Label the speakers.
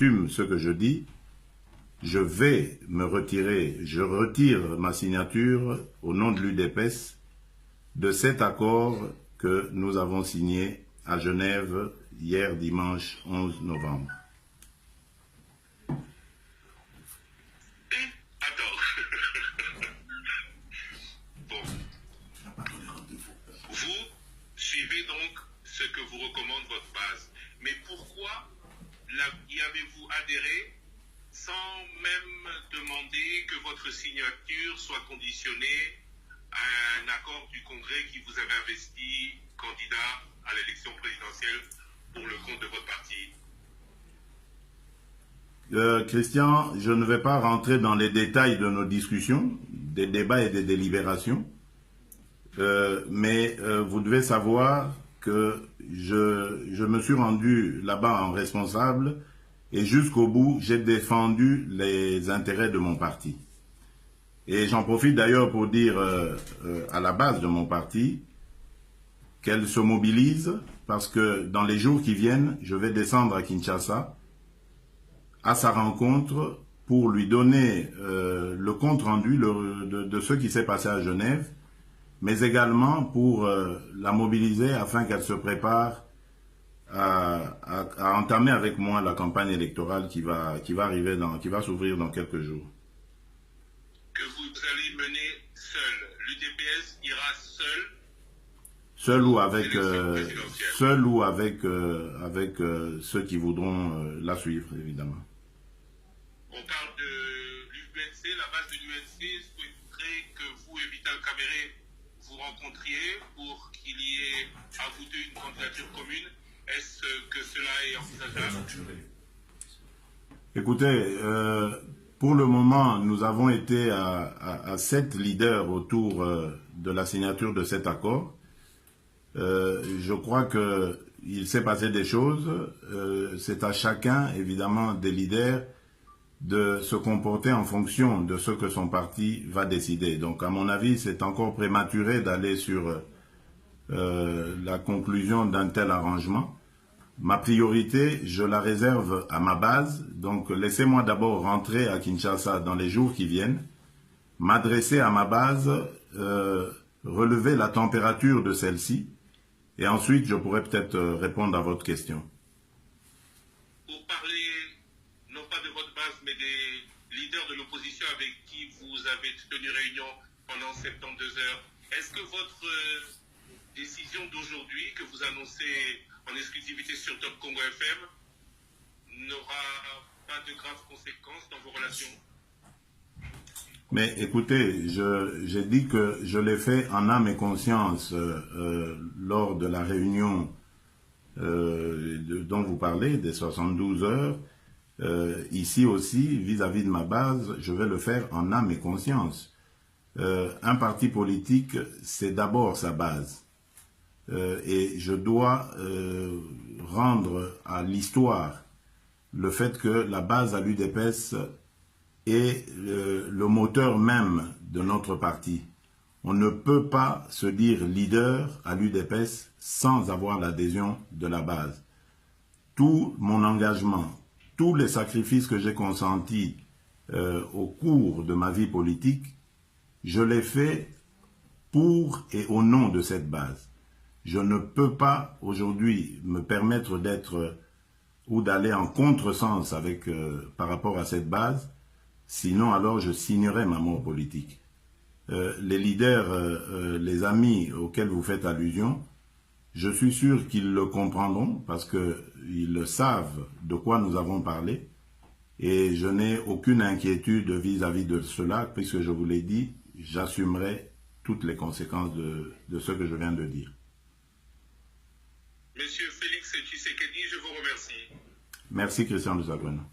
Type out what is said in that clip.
Speaker 1: j'assume ce que je dis, je vais me retirer, je retire ma signature au nom de l'UDPS de cet accord que nous avons signé à Genève hier dimanche 11 novembre.
Speaker 2: Attends. Bon. Vous suivez donc ce que vous recommande votre base. Mais pourquoi y avez-vous adhéré sans même demander que votre signature soit conditionnée à un accord du Congrès qui vous avait investi candidat à l'élection présidentielle pour le compte de votre parti?
Speaker 1: Christian, je ne vais pas rentrer dans les détails de nos discussions, des débats et des délibérations, mais vous devez savoir que je me suis rendu là-bas en responsable et jusqu'au bout, j'ai défendu les intérêts de mon parti. Et j'en profite d'ailleurs pour dire à la base de mon parti qu'elle se mobilise parce que dans les jours qui viennent, je vais descendre à Kinshasa à sa rencontre pour lui donner le compte-rendu de ce qui s'est passé à Genève, mais également pour la mobiliser afin qu'elle se prépare à entamer avec moi la campagne électorale qui va arriver qui va s'ouvrir dans quelques jours.
Speaker 2: Que vous allez mener seul. L'UDPS ira seul.
Speaker 1: Seul ou avec ceux qui voudront la suivre, évidemment.
Speaker 2: On parle de l'UNC, la base de l'UNC souhaiterait que vous et Vital Kamerhe vous rencontriez pour qu'il y ait à vous deux une candidature commune. Est-ce que cela est envisageable?
Speaker 1: Écoutez, pour le moment, nous avons été à 7 leaders autour de la signature de cet accord. Je crois qu'il s'est passé des choses. C'est à chacun, évidemment, des leaders de se comporter en fonction de ce que son parti va décider. Donc, à mon avis, c'est encore prématuré d'aller sur la conclusion d'un tel arrangement. Ma priorité, je la réserve à ma base. Donc, laissez-moi d'abord rentrer à Kinshasa dans les jours qui viennent, m'adresser à ma base, relever la température de celle-ci, et ensuite, je pourrais peut-être répondre à votre question.
Speaker 2: Pour parler, non pas de votre base, mais des leaders de l'opposition avec qui vous avez tenu réunion pendant 72 heures, est-ce que votre décision d'aujourd'hui, que vous annoncez en exclusivité sur Top Congo FM, n'aura pas de graves conséquences dans vos relations?
Speaker 1: Mais écoutez, j'ai dit que je l'ai fait en âme et conscience lors de la réunion dont vous parlez, des 72 heures. Ici aussi, vis-à-vis de ma base, je vais le faire en âme et conscience. Un parti politique, c'est d'abord sa base. Et je dois rendre à l'histoire le fait que la base à l'UDPS est le moteur même de notre parti. On ne peut pas se dire leader à l'UDPS sans avoir l'adhésion de la base. Tout mon engagement, tous les sacrifices que j'ai consentis au cours de ma vie politique, je les fais pour et au nom de cette base. Je ne peux pas aujourd'hui me permettre d'être ou d'aller en contresens avec par rapport à cette base, sinon alors je signerai ma mort politique. Les leaders, les amis auxquels vous faites allusion, je suis sûr qu'ils le comprendront parce qu'ils savent de quoi nous avons parlé et je n'ai aucune inquiétude vis-à-vis de cela puisque je vous l'ai dit, j'assumerai toutes les conséquences de ce que je viens de dire.
Speaker 2: Monsieur Félix Tshisekedi, je vous remercie.
Speaker 1: Merci Christian Desaguena.